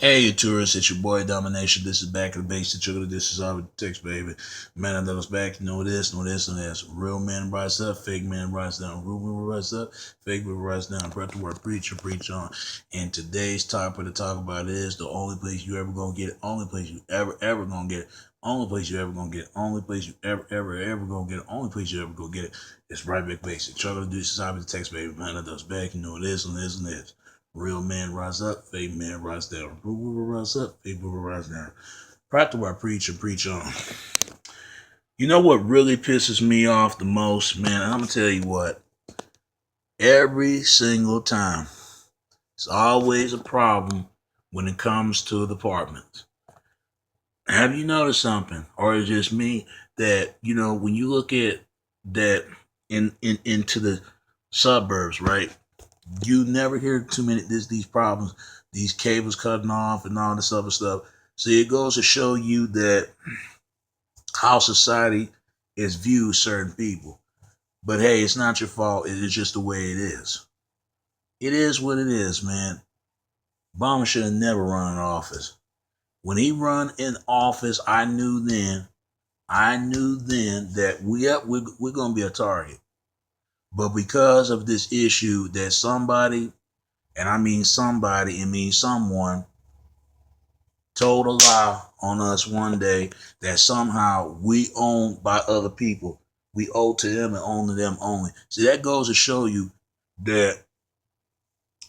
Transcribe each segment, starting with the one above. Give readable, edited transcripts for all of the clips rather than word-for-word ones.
Hey, you tourists, it's your boy Domination. This is Back of the Basic Sugar. This is our text, baby. Man, I us back. You know this, know this, and this. Real man rise up, fake man rise down. Real man rise up, fake man rise down. Prep the word preacher, preach on. And today's topic to talk about is the only place you ever gonna get it, only place you ever gonna get it, only place you ever gonna get it, only place you ever gonna get it, only place you ever gonna get it. It's right back basic. Trouble to do this is our text, baby. Man, I us back. You know this, and this, and this. Real man rise up, fake man rise down. Real will rise up, fake will rise down. Practice what I preach and preach on. You know what really pisses me off the most, man? I'm gonna tell you what. Every single time, it's always a problem when it comes to the apartments. Have you noticed something, or is it just me that when you look at that into the suburbs, right? You never hear too many these problems, these cables cutting off and all this other stuff. So it goes to show you that how society is viewed certain people. But hey, it's not your fault. It is just the way it is. It is what it is, man. Obama should have never run in office. When he run in office, I knew then that we're gonna be a target. But because of this issue that somebody, and I mean somebody, it means someone, told a lie on us one day that somehow we owned by other people. We owe to them and own to them only. See, that goes to show you that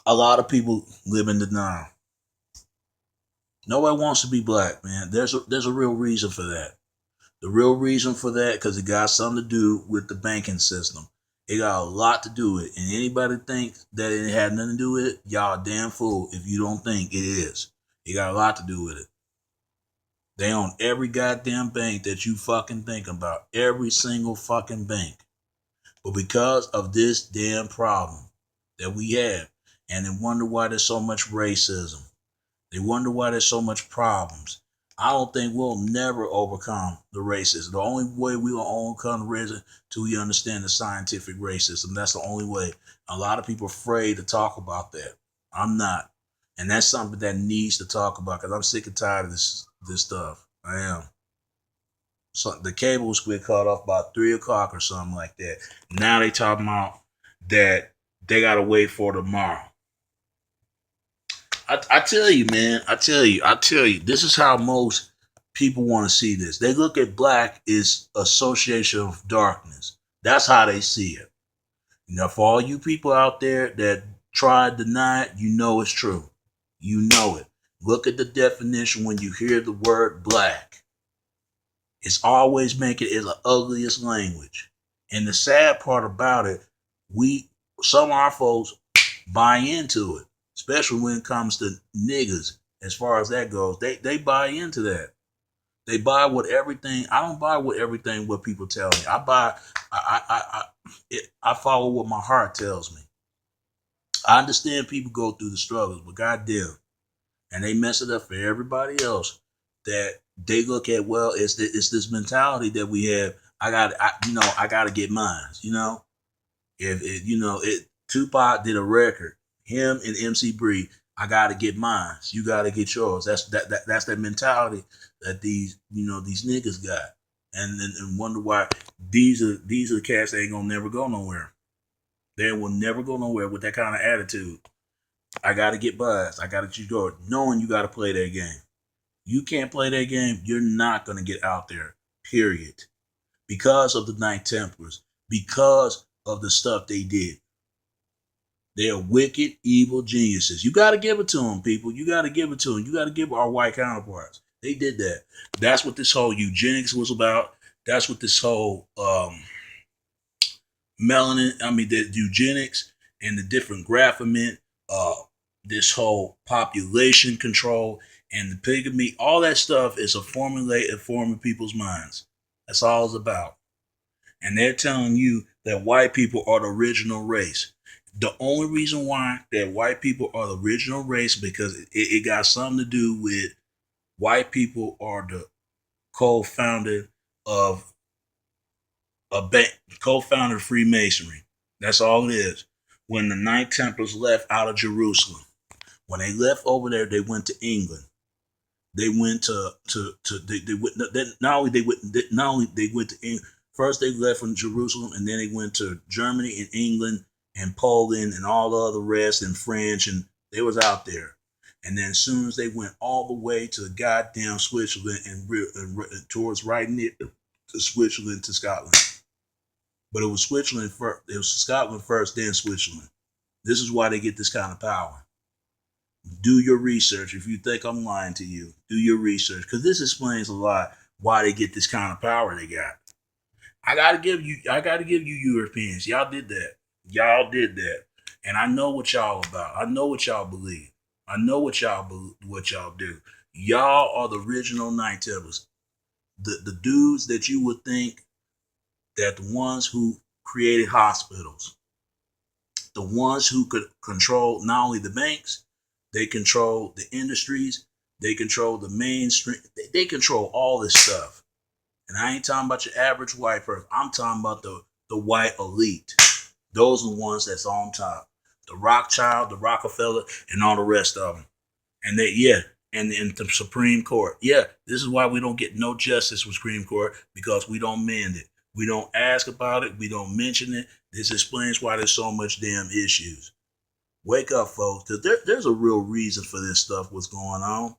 a lot of people live in denial. Nobody wants to be black, man. There's a real reason for that. The real reason for that, because it got something to do with the banking system. It got a lot to do with it. And anybody thinks that it had nothing to do with it, y'all damn fool if you don't think it is. It got a lot to do with it. They own every goddamn bank that you fucking think about. Every single fucking bank. But because of this damn problem that we have, and they wonder why there's so much racism. They wonder why there's so much problems. I don't think we'll never overcome the racism. The only way we will overcome the racism till we understand the scientific racism. That's the only way. A lot of people are afraid to talk about that. I'm not. And that's something that needs to talk about because I'm sick and tired of this stuff. I am. So the cables get cut off about 3 o'clock or something like that. Now they talking about that they gotta wait for tomorrow. I tell you, man. I tell you. This is how most people want to see this. They look at black as association of darkness. That's how they see it. Now, for all you people out there that try to deny it, you know it's true. You know it. Look at the definition when you hear the word black. It's always making it the ugliest language. And the sad part about it, we some of our folks buy into it, especially when it comes to niggas. As far as that goes, they buy into that. They buy what everything. I don't buy what everything what people tell me. I follow what my heart tells me. I understand people go through the struggles, but goddamn, and they mess it up for everybody else. That they look at, well, it's this mentality that we have. I got to get mine. If it, it Tupac did a record, him and MC Bree, I got to get mine. You got to get yours. That's that mentality that these niggas got, and wonder why these are the cats that ain't gonna never go nowhere. They will never go nowhere with that kind of attitude. I got to get buzzed. I got to keep going, knowing you got to play that game. You can't play that game, you're not gonna get out there. Period. Because of the Knight Templars, because of the stuff they did. They're wicked, evil geniuses. You got to give it to them, people. You got to give it to them. You got to give our white counterparts. They did that. That's what this whole eugenics was about. That's what this whole the eugenics and the different graphement, uh, this whole population control and the polygamy, all that stuff is a formulate and forming people's minds. That's all it's about. And they're telling you that white people are the original race. The only reason why that white people are the original race because it got something to do with white people are the co-founder of a bank, co-founder of Freemasonry. That's all it is. When the Knight Templars left out of Jerusalem, When they left over there, they went to England. They went they went not only they went to England. First they left from Jerusalem, and then they went to Germany and England and Poland and all the other rest and French, and they was out there. And then as soon as they went all the way to goddamn Switzerland and towards right near to Switzerland to Scotland. But it was Switzerland first. It was Scotland first, then Switzerland. This is why they get this kind of power. Do your research. If you think I'm lying to you, do your research, because this explains a lot why they get this kind of power they got. I gotta give you Europeans. Y'all did that. Y'all did that, and I know what y'all about. I know what y'all believe. I know what y'all do. Y'all are the original Night Templars. The dudes that you would think that the ones who created hospitals, the ones who could control not only the banks, they control the industries, they control the mainstream, they control all this stuff. And I ain't talking about your average white person. I'm talking about the white elite. Those are the ones that's on top. The Rothschild, the Rockefeller, and all the rest of them. And they, yeah, and the Supreme Court. Yeah, this is why we don't get no justice with Supreme Court, because we don't mend it. We don't ask about it. We don't mention it. This explains why there's so much damn issues. Wake up, folks, because there's a real reason for this stuff. What's going on?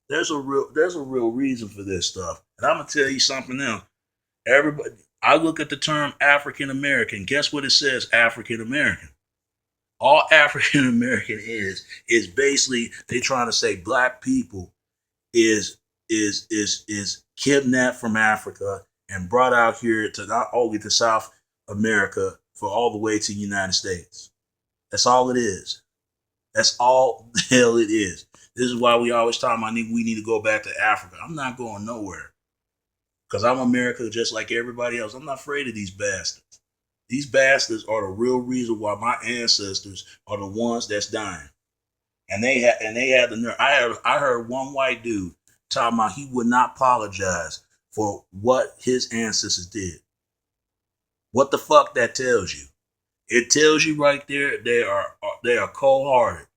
There's a real reason for this stuff. And I'm gonna tell you something else. Everybody, I look at the term African American. Guess what it says? African American. All African American is basically they trying to say black people is kidnapped from Africa and brought out here to not only to South America for all the way to the United States. That's all it is. That's all the hell it is. This is why we always talk about we need to go back to Africa. I'm not going nowhere. Because I'm America just like everybody else. I'm not afraid of these bastards. These bastards are the real reason why my ancestors are the ones that's dying. And they had the nerve. I heard one white dude talking about he would not apologize for what his ancestors did. What the fuck that tells you? It tells you right there they are cold-hearted.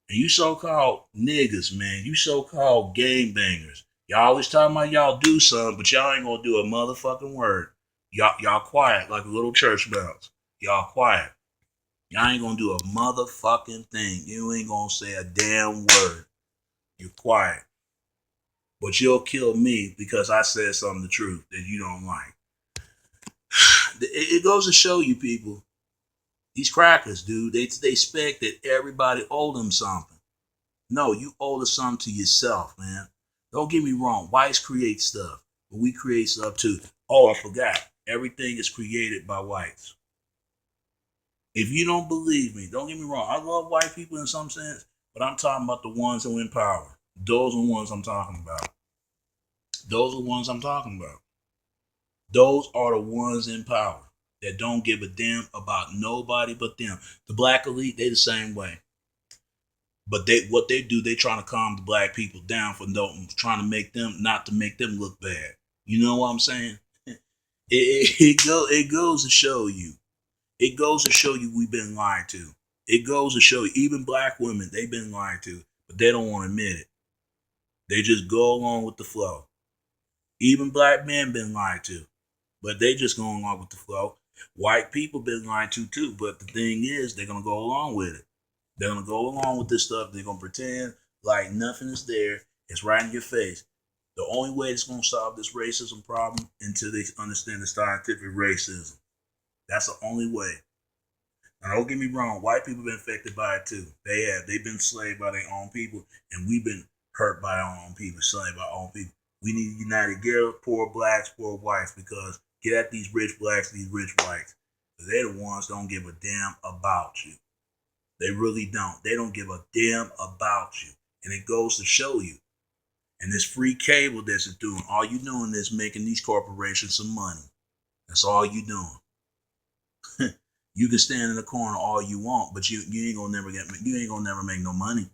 And you so-called niggas, man, you so-called gangbangers. Y'all always talking about y'all do something, but y'all ain't gonna do a motherfucking word. Y'all quiet like a little church mouse. Y'all quiet. Y'all ain't gonna do a motherfucking thing. You ain't gonna say a damn word. You're quiet. But you'll kill me because I said something the truth that you don't like. It goes to show you people, these crackers, dude, they expect that everybody owe them something. No, you owe the something to yourself, man. Don't get me wrong. Whites create stuff, but we create stuff too. Oh, I forgot. Everything is created by whites. If you don't believe me, don't get me wrong. I love white people in some sense, but I'm talking about the ones who are in power. Those are the ones I'm talking about. Those are the ones I'm talking about. Those are the ones in power that don't give a damn about nobody but them. The black elite, they the same way. But what they do, they trying to calm the black people down for trying to make them not to make them look bad. You know what I'm saying? It goes to show you. It goes to show you we've been lied to. It goes to show you even black women, they've been lied to, but they don't want to admit it. They just go along with the flow. Even black men been lied to, but they just go along with the flow. White people been lied to too, but the thing is, they're gonna go along with it. They're gonna go along with this stuff. They're gonna pretend like nothing is there. It's right in your face. The only way it's gonna solve this racism problem until they understand the scientific racism. That's the only way. Now, don't get me wrong. White people been affected by it too. They have. They've been enslaved by their own people, and we've been hurt by our own people, enslaved by our own people. We need to unite together, poor blacks, poor whites, because get at these rich blacks, these rich whites. Because they're the ones that don't give a damn about you. They really don't. They don't give a damn about you. And it goes to show you. And this free cable that's doing, all you doing is making these corporations some money. That's all you doing. You can stand in the corner all you want, but you ain't gonna never make no money.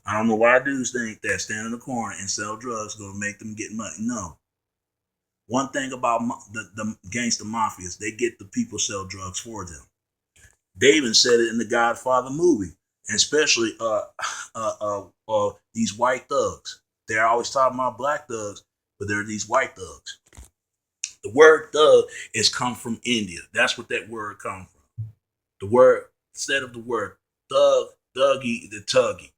I don't know why dudes think that stand in the corner and sell drugs is gonna make them get money. No. One thing about the gangster mafias, they get the people sell drugs for them. They even said it in the Godfather movie. and especially these white thugs. They're always talking about black thugs, but there are these white thugs. The word thug is come from India. That's what that word comes from. The word, instead of the word thug, thuggy, the tuggy.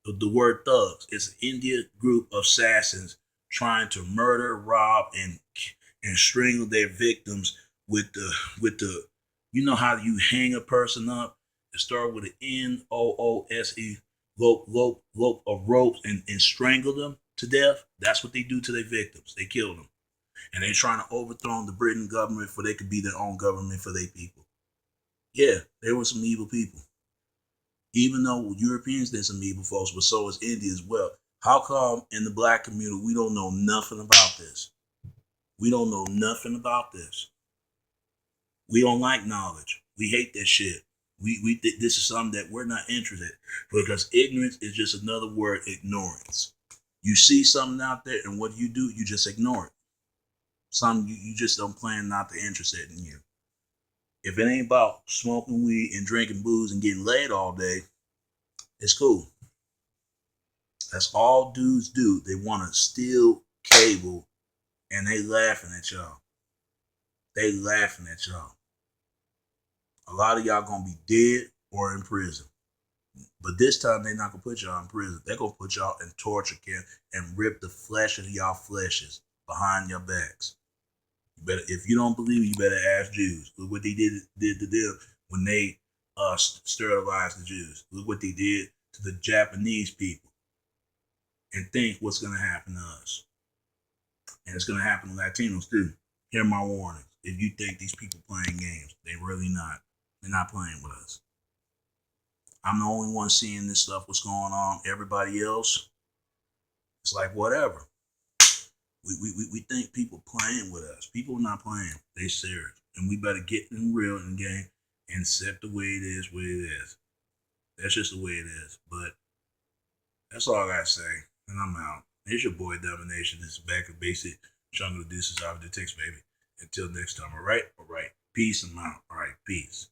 The word thugs is an Indian group of assassins trying to murder, rob, and strangle their victims with the you know how you hang a person up? It start with an Noose, rope of ropes and strangle them to death. That's what they do to their victims. They kill them. And they're trying to overthrow the Britain government for they could be their own government for their people. Yeah, they were some evil people. Even though Europeans did some evil folks, but so is India as well. How come in the black community we don't know nothing about this? We don't know nothing about this. We don't like knowledge. We hate that shit. This is something that we're not interested in because ignorance is just another word, ignorance. You see something out there, and what do? You just ignore it. Some you just don't plan not to interested in you. If it ain't about smoking weed and drinking booze and getting laid all day, it's cool. That's all dudes do. They want to steal cable and they laughing at y'all. They laughing at y'all. A lot of y'all gonna be dead or in prison. But this time they're not gonna put y'all in prison. They're gonna put y'all in torture camp and rip the flesh of y'all fleshes behind your backs. You better, if you don't believe me, you better ask Jews. Look what they did to them when they sterilized the Jews. Look what they did to the Japanese people. And think what's gonna happen to us. And it's gonna happen to Latinos too. Hear my warnings. If you think these people playing games, they really not. They're not playing with us. I'm the only one seeing this stuff, what's going on. Everybody else, it's like whatever. We think people playing with us. People are not playing. They serious. And we better get in real in the game and accept the way it is, what it is. That's just the way it is. But that's all I gotta say. And I'm out. It's your boy Domination. This is Back of Basic. Jungle Deuces out of the text, baby. Until next time, alright? Alright. Peace and out. Alright, peace.